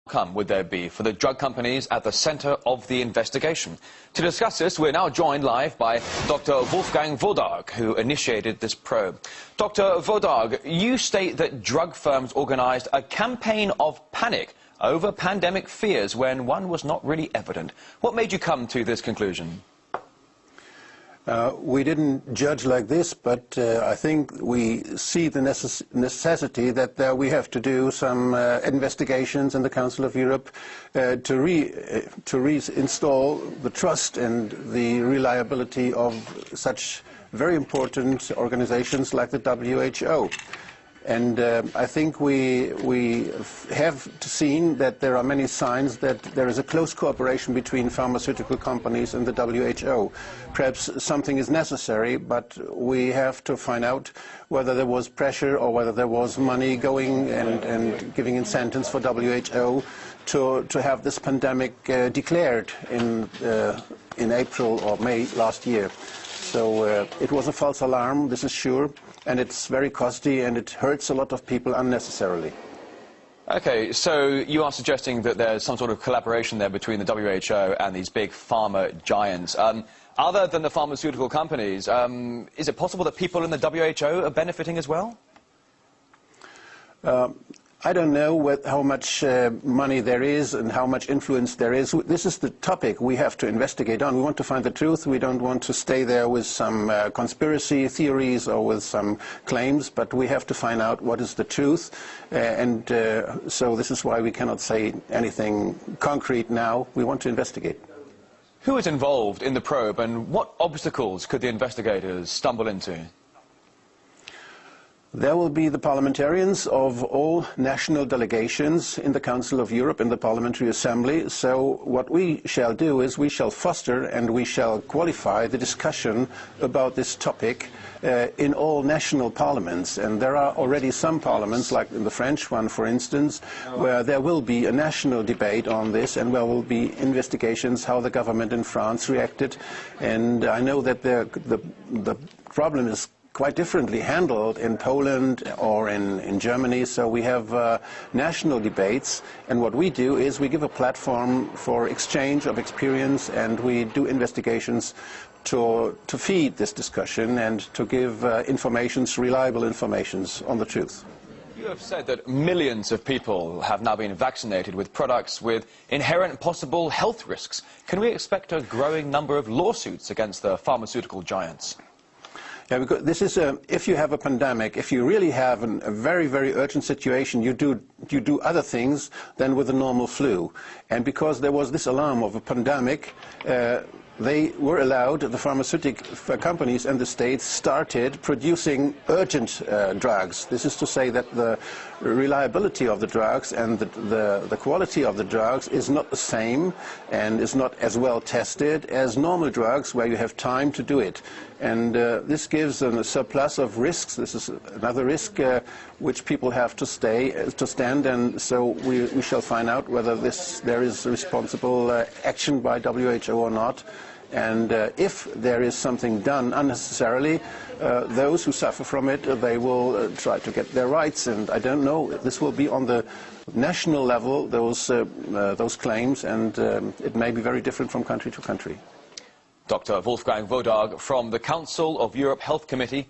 Outcome would there be for the drug companies at the centre of the investigation? To discuss this, we're now joined live by Dr. Wolfgang Wodarg, who initiated this probe. Dr. Wodarg, you state that drug firms organised a campaign of panic over pandemic fears when one was not really evident. What made you come to this conclusion? We didn't judge like this, but I think we see the necessity that we have to do some investigations in the Council of Europe to reinstall the trust and the reliability of such very important organizations like the WHO. And I think we have seen that there are many signs that there is a close cooperation between pharmaceutical companies and the WHO. Perhaps something is necessary, but we have to find out whether there was pressure or whether there was money going and giving incentives for WHO to have this pandemic declared in April or May last year. So it was a false alarm, this is sure, and it's very costly and it hurts a lot of people unnecessarily. Okay, so you are suggesting that there's some sort of collaboration there between the WHO and these big pharma giants. Other than the pharmaceutical companies, is it possible that people in the WHO are benefiting as well? I don't know how much money there is and how much influence there is. This is the topic we have to investigate on. We want to find the truth. We don't want to stay there with some conspiracy theories or with some claims, but we have to find out what is the truth. So this is why we cannot say anything concrete now. We want to investigate. Who is involved in the probe and what obstacles could the investigators stumble into? There will be the parliamentarians of all national delegations in the Council of Europe, in the Parliamentary Assembly. So what we shall do is we shall foster and we shall qualify the discussion about this topic in all national parliaments. And there are already some parliaments, like in the French one, for instance, where there will be a national debate on this and there will be investigations how the government in France reacted. And I know that the problem is quite differently handled in Poland or in Germany, so we have national debates, and what we do is we give a platform for exchange of experience and we do investigations to feed this discussion and to give reliable informations on the truth. You have said that millions of people have now been vaccinated with products with inherent possible health risks. Can we expect a growing number of lawsuits against the pharmaceutical giants? Yeah, because this is if you have a pandemic, if you really have a very, very urgent situation, you do other things than with a normal flu. And because there was this alarm of a pandemic, they were allowed, the pharmaceutical companies and the states started producing urgent drugs. This is to say that the reliability of the drugs and the quality of the drugs is not the same and is not as well tested as normal drugs where you have time to do it. And this gives a surplus of risks. This is another risk which people have to stand, and so we shall find out whether there is responsible action by WHO or not. And if there is something done unnecessarily, those who suffer from it, they will try to get their rights. And I don't know, this will be on the national level, those claims, and it may be very different from country to country. Dr. Wolfgang Wodarg from the Council of Europe Health Committee.